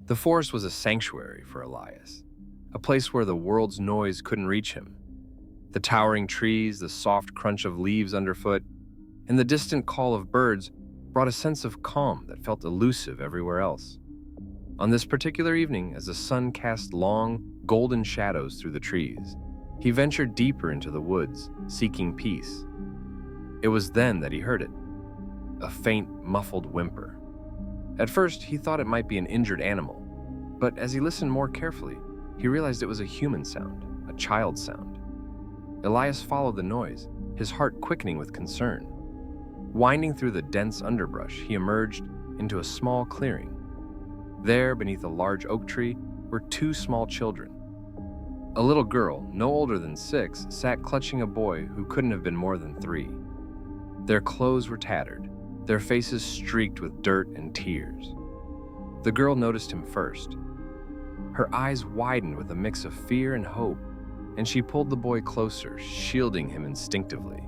The forest was a sanctuary for Elias, a place where the world's noise couldn't reach him. The towering trees, the soft crunch of leaves underfoot, and the distant call of birds brought a sense of calm that felt elusive everywhere else. On this particular evening, as the sun cast long, golden shadows through the trees, he ventured deeper into the woods, seeking peace. It was then that he heard it, a faint, muffled whimper. At first, he thought it might be an injured animal, but as he listened more carefully, he realized it was a human sound, a child's sound. Elias followed the noise, his heart quickening with concern. Winding through the dense underbrush, he emerged into a small clearing. There, beneath a large oak tree, were two small children. A little girl, no older than 6, sat clutching a boy who couldn't have been more than 3. Their clothes were tattered, their faces streaked with dirt and tears. The girl noticed him first. Her eyes widened with a mix of fear and hope, and she pulled the boy closer, shielding him instinctively.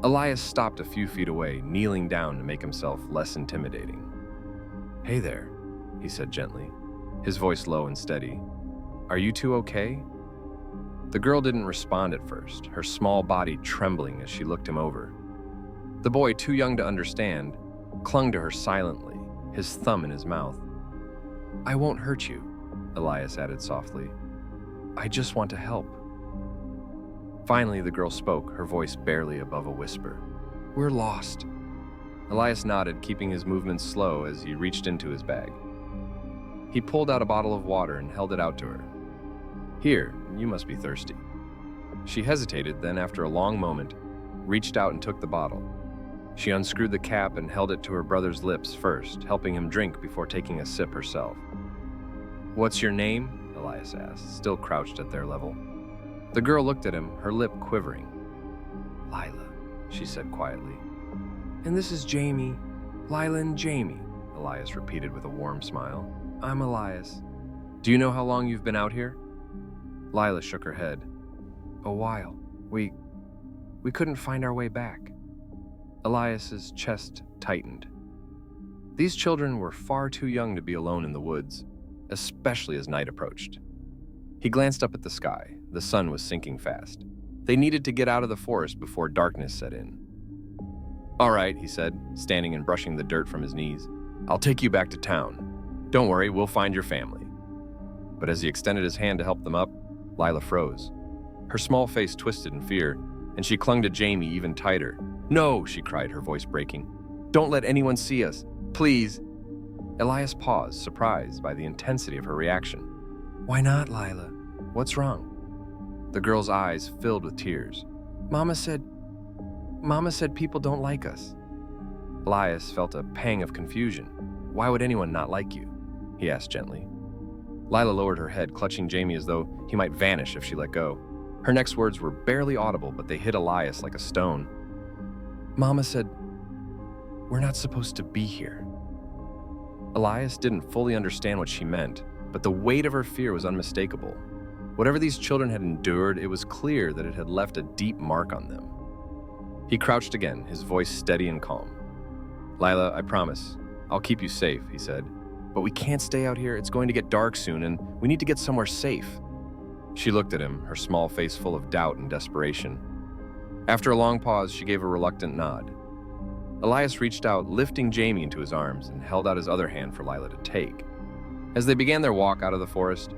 Elias stopped a few feet away, kneeling down to make himself less intimidating. "Hey there," he said gently, his voice low and steady. "Are you two okay?" The girl didn't respond at first, her small body trembling as she looked him over. The boy, too young to understand, clung to her silently, his thumb in his mouth. "I won't hurt you," Elias added softly. "I just want to help." Finally, the girl spoke, her voice barely above a whisper. "We're lost." Elias nodded, keeping his movements slow as he reached into his bag. He pulled out a bottle of water and held it out to her. "Here, you must be thirsty." She hesitated, then after a long moment, reached out and took the bottle. She unscrewed the cap and held it to her brother's lips first, helping him drink before taking a sip herself. "What's your name?" Elias asked, still crouched at their level. The girl looked at him, her lip quivering. "Lila," she said quietly. "And this is Jamie. Lila and Jamie," Elias repeated with a warm smile. "I'm Elias. Do you know how long you've been out here?" Lila shook her head. "A while. We couldn't find our way back." Elias's chest tightened. These children were far too young to be alone in the woods, especially as night approached. He glanced up at the sky. The sun was sinking fast. They needed to get out of the forest before darkness set in. "All right," he said, standing and brushing the dirt from his knees. "I'll take you back to town. Don't worry, we'll find your family." But as he extended his hand to help them up, Lila froze. Her small face twisted in fear, and she clung to Jamie even tighter. "No," she cried, her voice breaking. "Don't let anyone see us. Please." Elias paused, surprised by the intensity of her reaction. "Why not, Lila? What's wrong?" The girl's eyes filled with tears. Mama said people don't like us." Elias felt a pang of confusion. "Why would anyone not like you?" he asked gently. Lila lowered her head, clutching Jamie as though he might vanish if she let go. Her next words were barely audible, but they hit Elias like a stone. "Mama said we're not supposed to be here." Elias didn't fully understand what she meant, but the weight of her fear was unmistakable. Whatever these children had endured, it was clear that it had left a deep mark on them. He crouched again, his voice steady and calm. "Lila, I promise, I'll keep you safe," he said. "But we can't stay out here. It's going to get dark soon, and we need to get somewhere safe." She looked at him, her small face full of doubt and desperation. After a long pause, she gave a reluctant nod. Elias reached out, lifting Jamie into his arms, and held out his other hand for Lila to take. As they began their walk out of the forest,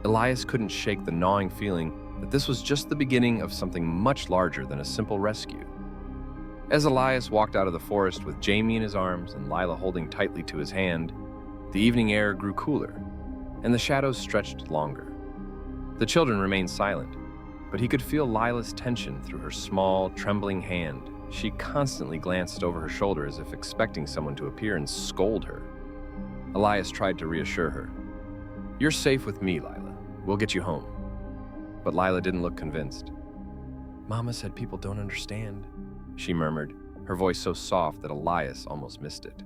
Elias couldn't shake the gnawing feeling that this was just the beginning of something much larger than a simple rescue. As Elias walked out of the forest with Jamie in his arms and Lila holding tightly to his hand, the evening air grew cooler, and the shadows stretched longer. The children remained silent, but he could feel Lila's tension through her small, trembling hand. She constantly glanced over her shoulder as if expecting someone to appear and scold her. Elias tried to reassure her. "You're safe with me, Lila. We'll get you home." But Lila didn't look convinced. "Mama said people don't understand," she murmured, her voice so soft that Elias almost missed it.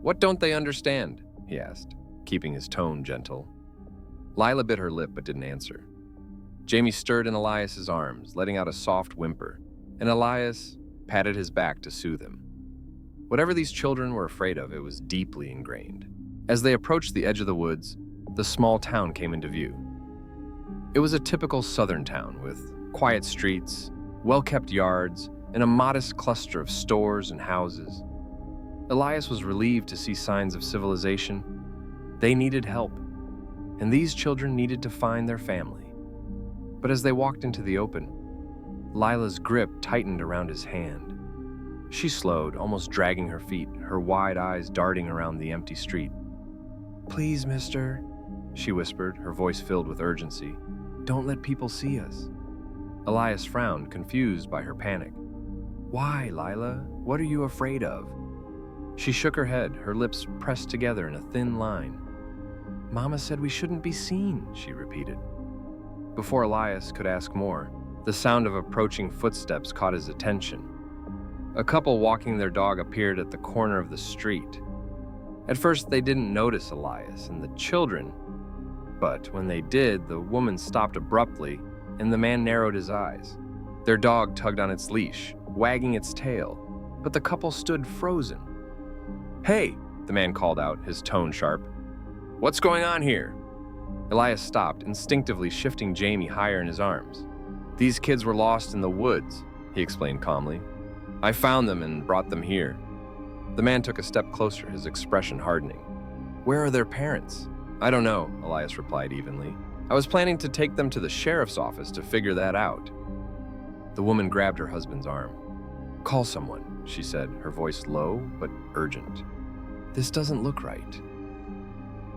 "What don't they understand?" he asked, keeping his tone gentle. Lila bit her lip but didn't answer. Jamie stirred in Elias's arms, letting out a soft whimper, and Elias patted his back to soothe him. Whatever these children were afraid of, it was deeply ingrained. As they approached the edge of the woods, the small town came into view. It was a typical southern town with quiet streets, well-kept yards, and a modest cluster of stores and houses. Elias was relieved to see signs of civilization. They needed help, and these children needed to find their family. But as they walked into the open, Lila's grip tightened around his hand. She slowed, almost dragging her feet, her wide eyes darting around the empty street. "Please, mister," she whispered, her voice filled with urgency. "Don't let people see us." Elias frowned, confused by her panic. "Why, Lila? What are you afraid of?" She shook her head, her lips pressed together in a thin line. "Mama said we shouldn't be seen," she repeated. Before Elias could ask more, the sound of approaching footsteps caught his attention. A couple walking their dog appeared at the corner of the street. At first, they didn't notice Elias and the children, but when they did, the woman stopped abruptly and the man narrowed his eyes. Their dog tugged on its leash, wagging its tail, but the couple stood frozen. "Hey," the man called out, his tone sharp. "What's going on here?" Elias stopped, instinctively shifting Jamie higher in his arms. "These kids were lost in the woods," he explained calmly. "I found them and brought them here." The man took a step closer, his expression hardening. "Where are their parents?" "I don't know," Elias replied evenly. "I was planning to take them to the sheriff's office to figure that out." The woman grabbed her husband's arm. "Call someone," she said, her voice low but urgent. "This doesn't look right."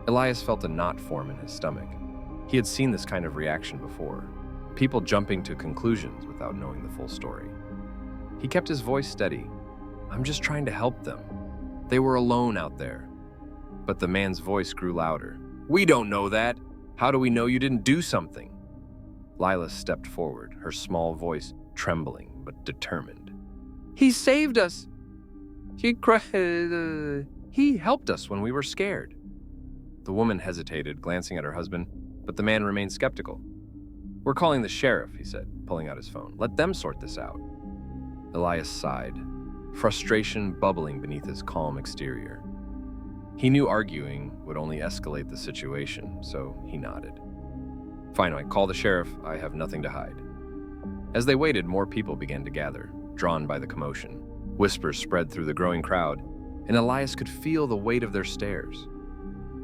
Elias felt a knot form in his stomach. He had seen this kind of reaction before, people jumping to conclusions without knowing the full story. He kept his voice steady. "I'm just trying to help them. They were alone out there." But the man's voice grew louder. "We don't know that. How do we know you didn't do something?" Lila stepped forward, her small voice trembling but determined. "He saved us. He helped us when we were scared." The woman hesitated, glancing at her husband, but the man remained skeptical. "We're calling the sheriff," he said, pulling out his phone. "Let them sort this out." Elias sighed, frustration bubbling beneath his calm exterior. He knew arguing would only escalate the situation, so he nodded. "Fine, I call the sheriff. I have nothing to hide." As they waited, more people began to gather, drawn by the commotion. Whispers spread through the growing crowd, and Elias could feel the weight of their stares.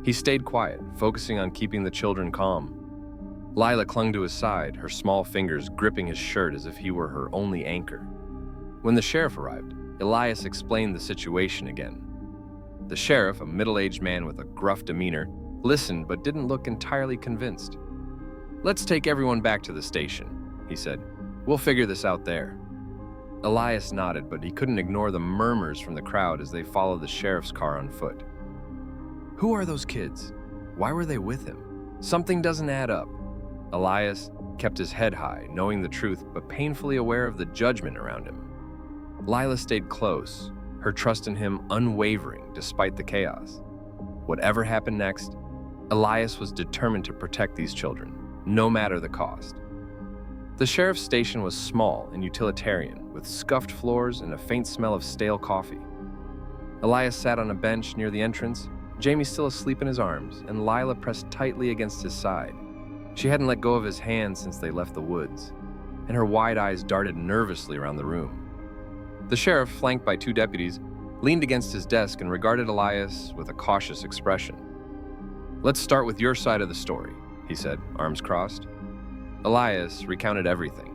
He stayed quiet, focusing on keeping the children calm. Lila clung to his side, her small fingers gripping his shirt as if he were her only anchor. When the sheriff arrived, Elias explained the situation again. The sheriff, a middle-aged man with a gruff demeanor, listened but didn't look entirely convinced. "Let's take everyone back to the station," he said. "We'll figure this out there." Elias nodded, but he couldn't ignore the murmurs from the crowd as they followed the sheriff's car on foot. "Who are those kids? Why were they with him? Something doesn't add up." Elias kept his head high, knowing the truth but painfully aware of the judgment around him. Lila stayed close, her trust in him unwavering despite the chaos. Whatever happened next, Elias was determined to protect these children, no matter the cost. The sheriff's station was small and utilitarian, with scuffed floors and a faint smell of stale coffee. Elias sat on a bench near the entrance, Jamie still asleep in his arms, and Lila pressed tightly against his side. She hadn't let go of his hand since they left the woods, and her wide eyes darted nervously around the room. The sheriff, flanked by two deputies, leaned against his desk and regarded Elias with a cautious expression. "Let's start with your side of the story," he said, arms crossed. Elias recounted everything.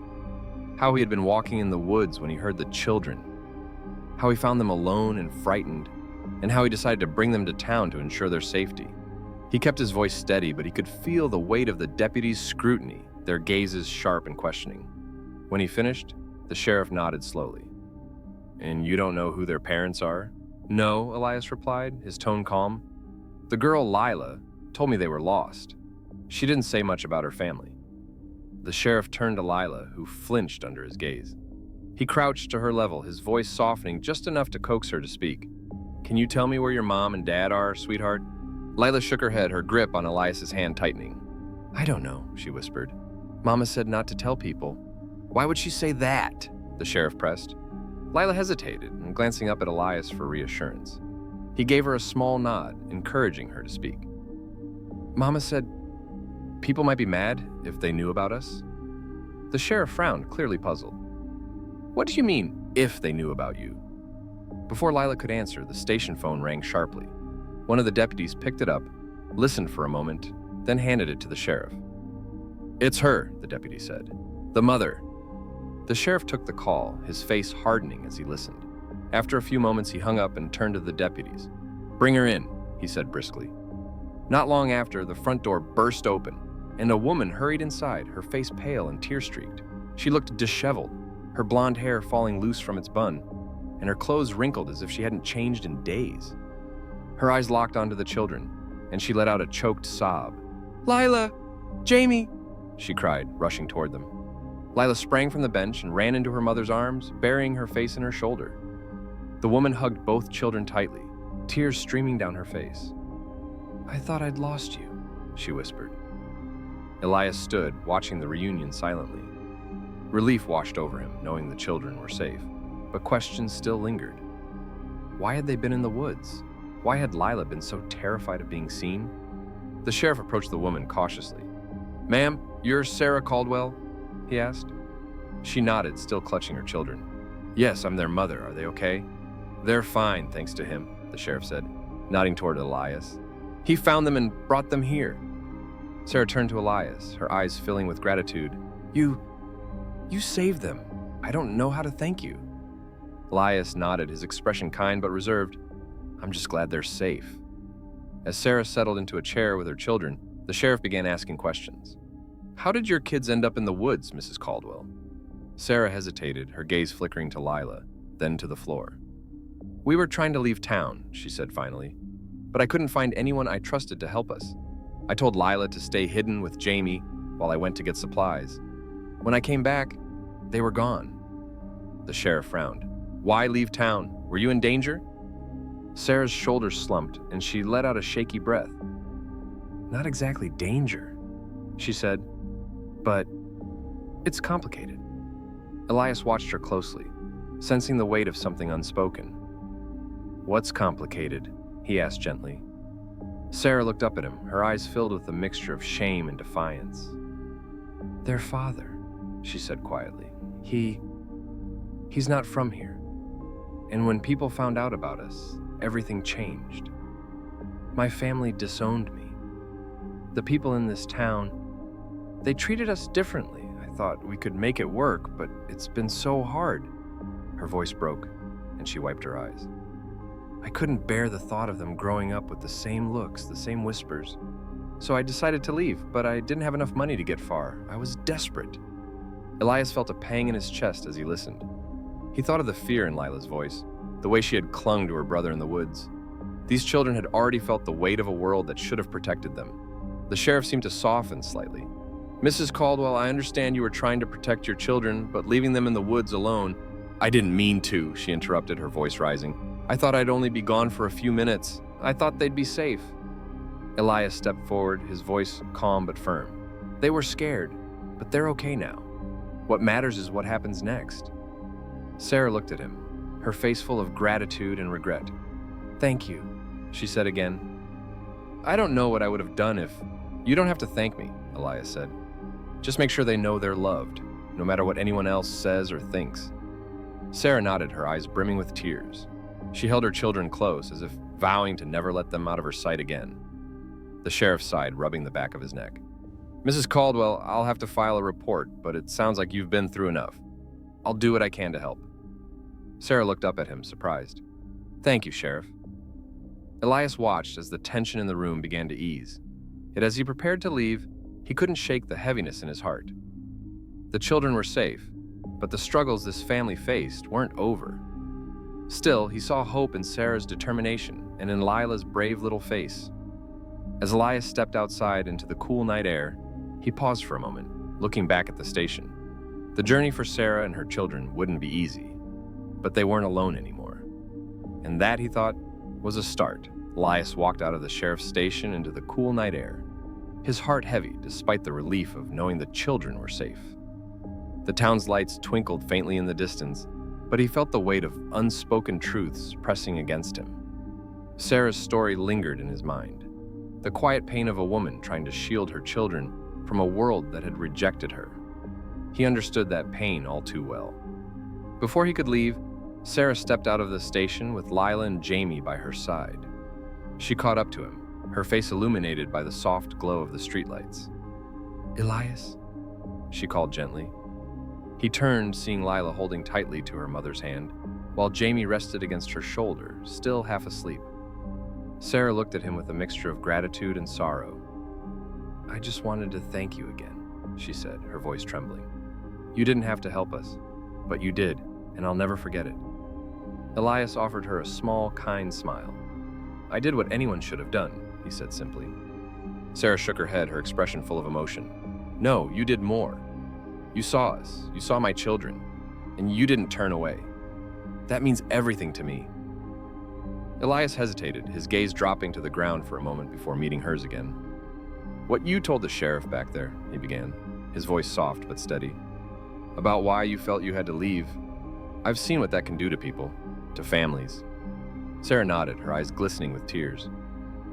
How he had been walking in the woods when he heard the children, how he found them alone and frightened, and how he decided to bring them to town to ensure their safety. He kept his voice steady, but he could feel the weight of the deputies' scrutiny, their gazes sharp and questioning. When he finished, the sheriff nodded slowly. "And you don't know who their parents are?" "No," Elias replied, his tone calm. "The girl, Lila, told me they were lost. She didn't say much about her family." The sheriff turned to Lila, who flinched under his gaze. He crouched to her level, his voice softening just enough to coax her to speak. "Can you tell me where your mom and dad are, sweetheart?" Lila shook her head, her grip on Elias's hand tightening. "I don't know," she whispered. "Mama said not to tell people." "Why would she say that?" the sheriff pressed. Lila hesitated, and glancing up at Elias for reassurance. He gave her a small nod, encouraging her to speak. Mama said people might be mad if they knew about us. The sheriff frowned, clearly puzzled. What do you mean, if they knew about you? Before Lila could answer, the station phone rang sharply. One of the deputies picked it up, listened for a moment, then handed it to the sheriff. It's her, the deputy said. The mother. The sheriff took the call, his face hardening as he listened. After a few moments, he hung up and turned to the deputies. Bring her in, he said briskly. Not long after, the front door burst open, and a woman hurried inside, her face pale and tear-streaked. She looked disheveled, her blonde hair falling loose from its bun, and her clothes wrinkled as if she hadn't changed in days. Her eyes locked onto the children, and she let out a choked sob. Lila! Jamie! She cried, rushing toward them. Lila sprang from the bench and ran into her mother's arms, burying her face in her shoulder. The woman hugged both children tightly, tears streaming down her face. I thought I'd lost you, she whispered. Elias stood, watching the reunion silently. Relief washed over him, knowing the children were safe, but questions still lingered. Why had they been in the woods? Why had Lila been so terrified of being seen? The sheriff approached the woman cautiously. Ma'am, you're Sarah Caldwell? He asked. She nodded, still clutching her children. Yes, I'm their mother. Are they okay? They're fine, thanks to him, the sheriff said, nodding toward Elias. He found them and brought them here. Sarah turned to Elias, her eyes filling with gratitude. You saved them. I don't know how to thank you. Elias nodded, his expression kind but reserved. I'm just glad they're safe. As Sarah settled into a chair with her children, the sheriff began asking questions. How did your kids end up in the woods, Mrs. Caldwell? Sarah hesitated, her gaze flickering to Lila, then to the floor. We were trying to leave town, she said finally, but I couldn't find anyone I trusted to help us. I told Lila to stay hidden with Jamie while I went to get supplies. When I came back, they were gone. The sheriff frowned. Why leave town? Were you in danger? Sarah's shoulders slumped, and she let out a shaky breath. Not exactly danger, she said, but it's complicated. Elias watched her closely, sensing the weight of something unspoken. What's complicated? He asked gently. Sarah looked up at him, her eyes filled with a mixture of shame and defiance. Their father, she said quietly. He's not from here. And when people found out about us, everything changed. My family disowned me. The people in this town, they treated us differently. I thought we could make it work, but it's been so hard. Her voice broke, and she wiped her eyes. I couldn't bear the thought of them growing up with the same looks, the same whispers. So I decided to leave, but I didn't have enough money to get far. I was desperate. Elias felt a pang in his chest as he listened. He thought of the fear in Lila's voice, the way she had clung to her brother in the woods. These children had already felt the weight of a world that should have protected them. The sheriff seemed to soften slightly. Mrs. Caldwell, I understand you were trying to protect your children, but leaving them in the woods alone. I didn't mean to, she interrupted, her voice rising. I thought I'd only be gone for a few minutes. I thought they'd be safe. Elias stepped forward, his voice calm but firm. They were scared, but they're okay now. What matters is what happens next. Sarah looked at him, her face full of gratitude and regret. Thank you, she said again. I don't know what I would have done if... You don't have to thank me, Elias said. Just make sure they know they're loved, no matter what anyone else says or thinks. Sarah nodded, her eyes brimming with tears. She held her children close, as if vowing to never let them out of her sight again. The sheriff sighed, rubbing the back of his neck. Mrs. Caldwell, I'll have to file a report, but it sounds like you've been through enough. I'll do what I can to help. Sarah looked up at him, surprised. Thank you, Sheriff. Elias watched as the tension in the room began to ease. Yet as he prepared to leave, he couldn't shake the heaviness in his heart. The children were safe, but the struggles this family faced weren't over. Still, he saw hope in Sarah's determination and in Lila's brave little face. As Elias stepped outside into the cool night air, he paused for a moment, looking back at the station. The journey for Sarah and her children wouldn't be easy, but they weren't alone anymore. And that, he thought, was a start. Elias walked out of the sheriff's station into the cool night air, his heart heavy despite the relief of knowing the children were safe. The town's lights twinkled faintly in the distance, but he felt the weight of unspoken truths pressing against him. Sarah's story lingered in his mind. The quiet pain of a woman trying to shield her children from a world that had rejected her. He understood that pain all too well. Before he could leave, Sarah stepped out of the station with Lila and Jamie by her side. She caught up to him, her face illuminated by the soft glow of the streetlights. "Elias?" she called gently. He turned, seeing Lila holding tightly to her mother's hand, while Jamie rested against her shoulder, still half asleep. Sarah looked at him with a mixture of gratitude and sorrow. "I just wanted to thank you again," she said, her voice trembling. "You didn't have to help us, but you did, and I'll never forget it." Elias offered her a small, kind smile. "I did what anyone should have done," he said simply. Sarah shook her head, her expression full of emotion. "No, you did more. You saw us, you saw my children, and you didn't turn away. That means everything to me." Elias hesitated, his gaze dropping to the ground for a moment before meeting hers again. "What you told the sheriff back there," he began, his voice soft but steady, "about why you felt you had to leave. I've seen what that can do to people, to families." Sarah nodded, her eyes glistening with tears.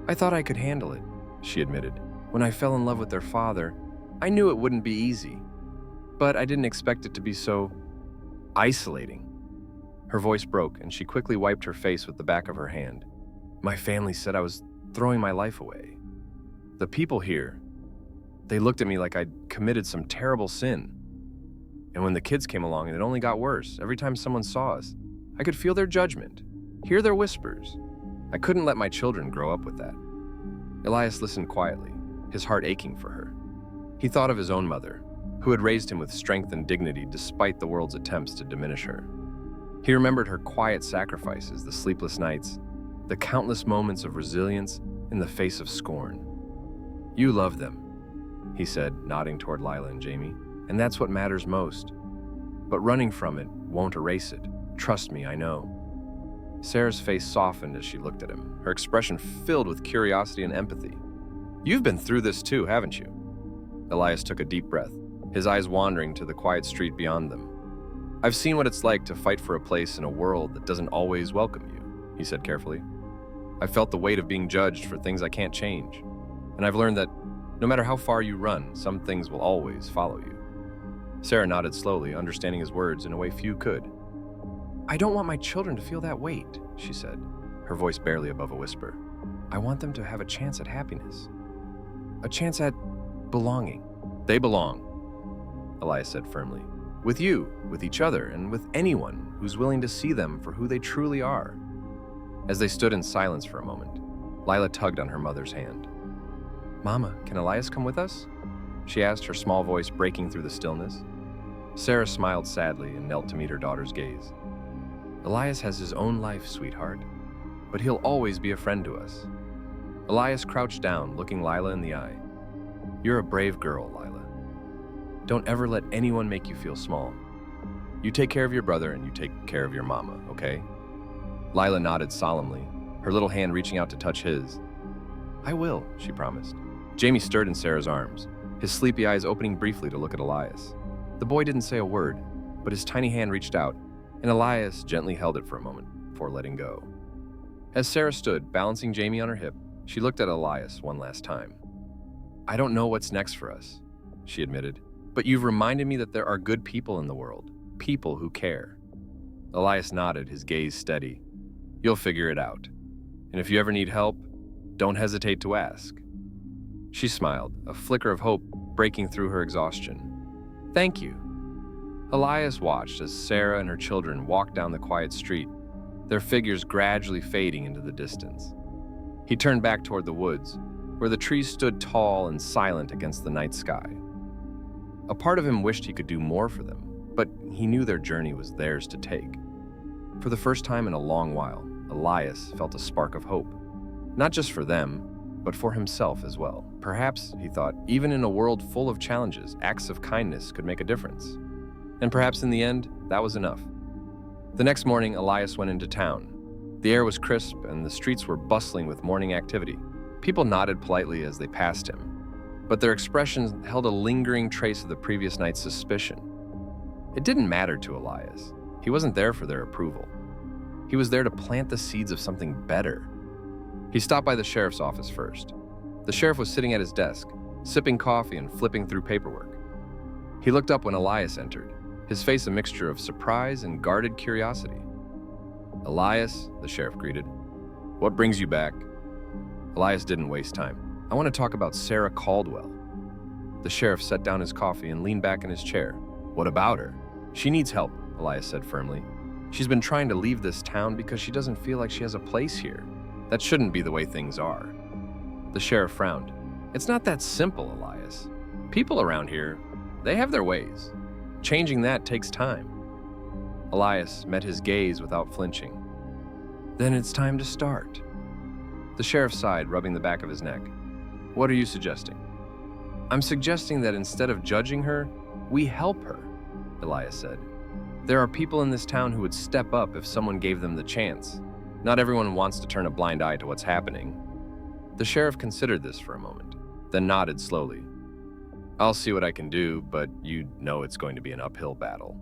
"I thought I could handle it," she admitted. "When I fell in love with their father, I knew it wouldn't be easy. But I didn't expect it to be so isolating." Her voice broke, and she quickly wiped her face with the back of her hand. "My family said I was throwing my life away. The people here, they looked at me like I'd committed some terrible sin. And when the kids came along, it only got worse. Every time someone saw us, I could feel their judgment, hear their whispers. I couldn't let my children grow up with that." Elias listened quietly, his heart aching for her. He thought of his own mother, who had raised him with strength and dignity despite the world's attempts to diminish her. He remembered her quiet sacrifices, the sleepless nights, the countless moments of resilience in the face of scorn. "You love them," he said, nodding toward Lila and Jamie, "and that's what matters most. But running from it won't erase it. Trust me, I know." Sarah's face softened as she looked at him, her expression filled with curiosity and empathy. "You've been through this too, haven't you?" Elias took a deep breath, his eyes wandering to the quiet street beyond them. "I've seen what it's like to fight for a place in a world that doesn't always welcome you," he said carefully. "I've felt the weight of being judged for things I can't change, and I've learned that no matter how far you run, some things will always follow you." Sarah nodded slowly, understanding his words in a way few could. "I don't want my children to feel that weight," she said, her voice barely above a whisper. "I want them to have a chance at happiness. A chance at belonging." "They belong," Elias said firmly. "With you, with each other, and with anyone who's willing to see them for who they truly are." As they stood in silence for a moment, Lila tugged on her mother's hand. "Mama, can Elias come with us?" she asked, her small voice breaking through the stillness. Sarah smiled sadly and knelt to meet her daughter's gaze. "Elias has his own life, sweetheart, but he'll always be a friend to us." Elias crouched down, looking Lila in the eye. "You're a brave girl, Lila. Don't ever let anyone make you feel small. You take care of your brother and you take care of your mama, okay?" Lila nodded solemnly, her little hand reaching out to touch his. "I will," she promised. Jamie stirred in Sarah's arms, his sleepy eyes opening briefly to look at Elias. The boy didn't say a word, but his tiny hand reached out, and Elias gently held it for a moment before letting go. As Sarah stood, balancing Jamie on her hip, she looked at Elias one last time. "I don't know what's next for us," she admitted, "but you've reminded me that there are good people in the world, people who care." Elias nodded, his gaze steady. "You'll figure it out. And if you ever need help, don't hesitate to ask." She smiled, a flicker of hope breaking through her exhaustion. "Thank you." Elias watched as Sarah and her children walked down the quiet street, their figures gradually fading into the distance. He turned back toward the woods, where the trees stood tall and silent against the night sky. A part of him wished he could do more for them, but he knew their journey was theirs to take. For the first time in a long while, Elias felt a spark of hope, not just for them, but for himself as well. Perhaps, he thought, even in a world full of challenges, acts of kindness could make a difference. And perhaps in the end, that was enough. The next morning, Elias went into town. The air was crisp and the streets were bustling with morning activity. People nodded politely as they passed him, but their expressions held a lingering trace of the previous night's suspicion. It didn't matter to Elias. He wasn't there for their approval. He was there to plant the seeds of something better. He stopped by the sheriff's office first. The sheriff was sitting at his desk, sipping coffee and flipping through paperwork. He looked up when Elias entered, his face a mixture of surprise and guarded curiosity. "Elias," the sheriff greeted. "What brings you back?" Elias didn't waste time. "I want to talk about Sarah Caldwell." The sheriff set down his coffee and leaned back in his chair. "What about her?" "She needs help," Elias said firmly. "She's been trying to leave this town because she doesn't feel like she has a place here. That shouldn't be the way things are." The sheriff frowned. "It's not that simple, Elias. People around here, they have their ways. Changing that takes time." Elias met his gaze without flinching. "Then it's time to start." The sheriff sighed, rubbing the back of his neck. "What are you suggesting?" "I'm suggesting that instead of judging her, we help her," Elias said. "There are people in this town who would step up if someone gave them the chance. Not everyone wants to turn a blind eye to what's happening." The sheriff considered this for a moment, then nodded slowly. "I'll see what I can do, but you know it's going to be an uphill battle."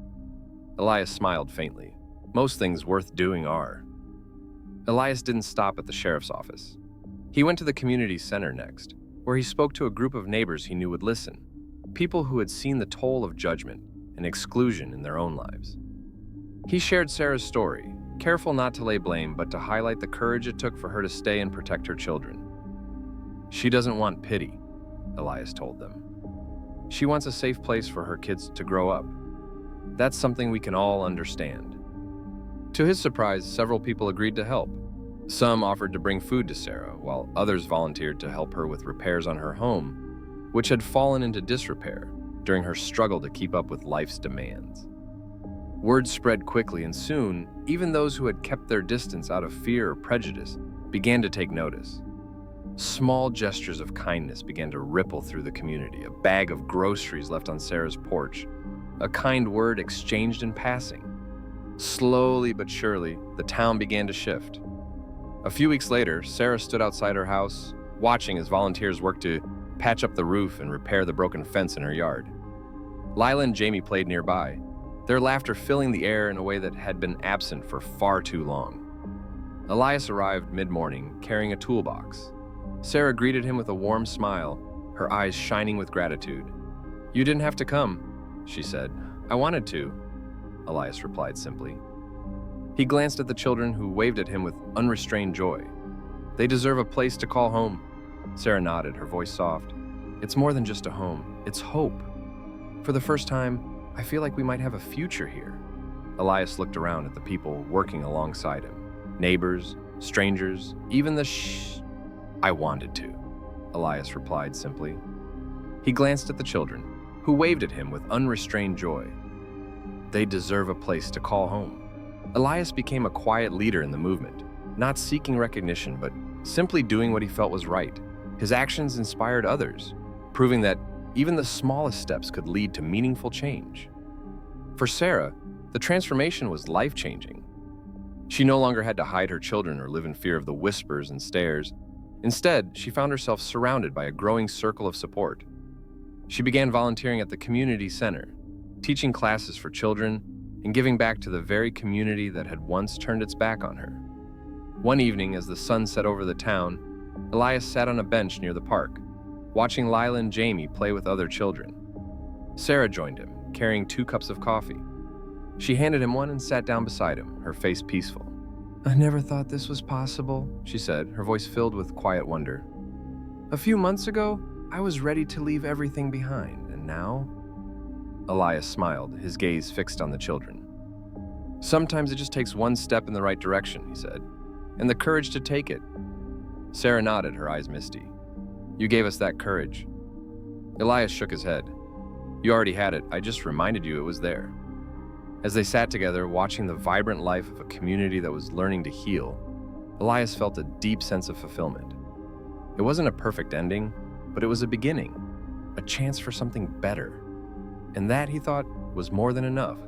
Elias smiled faintly. "Most things worth doing are." Elias didn't stop at the sheriff's office. He went to the community center next, where he spoke to a group of neighbors he knew would listen, people who had seen the toll of judgment and exclusion in their own lives. He shared Sarah's story, careful not to lay blame but to highlight the courage it took for her to stay and protect her children. "She doesn't want pity," Elias told them. "She wants a safe place for her kids to grow up. That's something we can all understand." To his surprise, several people agreed to help. Some offered to bring food to Sarah, while others volunteered to help her with repairs on her home, which had fallen into disrepair during her struggle to keep up with life's demands. Word spread quickly, and soon, even those who had kept their distance out of fear or prejudice began to take notice. Small gestures of kindness began to ripple through the community, a bag of groceries left on Sarah's porch, a kind word exchanged in passing. Slowly but surely, the town began to shift. A few weeks later, Sarah stood outside her house, watching as volunteers worked to patch up the roof and repair the broken fence in her yard. Lila and Jamie played nearby, their laughter filling the air in a way that had been absent for far too long. Elias arrived mid-morning, carrying a toolbox. Sarah greeted him with a warm smile, her eyes shining with gratitude. "You didn't have to come," she said. "I wanted to," Elias replied simply. He glanced at the children, who waved at him with unrestrained joy. "They deserve a place to call home." Sarah nodded, her voice soft. "It's more than just a home, it's hope. For the first time, I feel like we might have a future here." Elias looked around at the people working alongside him. Neighbors, strangers, even the "I wanted to," Elias replied simply. He glanced at the children, who waved at him with unrestrained joy. They deserve a place to call home. Elias became a quiet leader in the movement, not seeking recognition, but simply doing what he felt was right. His actions inspired others, proving that even the smallest steps could lead to meaningful change. For Sarah, the transformation was life-changing. She no longer had to hide her children or live in fear of the whispers and stares. Instead, she found herself surrounded by a growing circle of support. She began volunteering at the community center, teaching classes for children and giving back to the very community that had once turned its back on her. One evening, as the sun set over the town, Elias sat on a bench near the park, watching Lila and Jamie play with other children. Sarah joined him, carrying 2 cups of coffee. She handed him one and sat down beside him, her face peaceful. "I never thought this was possible," she said, her voice filled with quiet wonder. "A few months ago, I was ready to leave everything behind, and now?" Elias smiled, his gaze fixed on the children. "Sometimes it just takes one step in the right direction," he said, "and the courage to take it." Sarah nodded, her eyes misty. "You gave us that courage." Elias shook his head. "You already had it. I just reminded you it was there." As they sat together, watching the vibrant life of a community that was learning to heal, Elias felt a deep sense of fulfillment. It wasn't a perfect ending, but it was a beginning, a chance for something better. And that, he thought, was more than enough.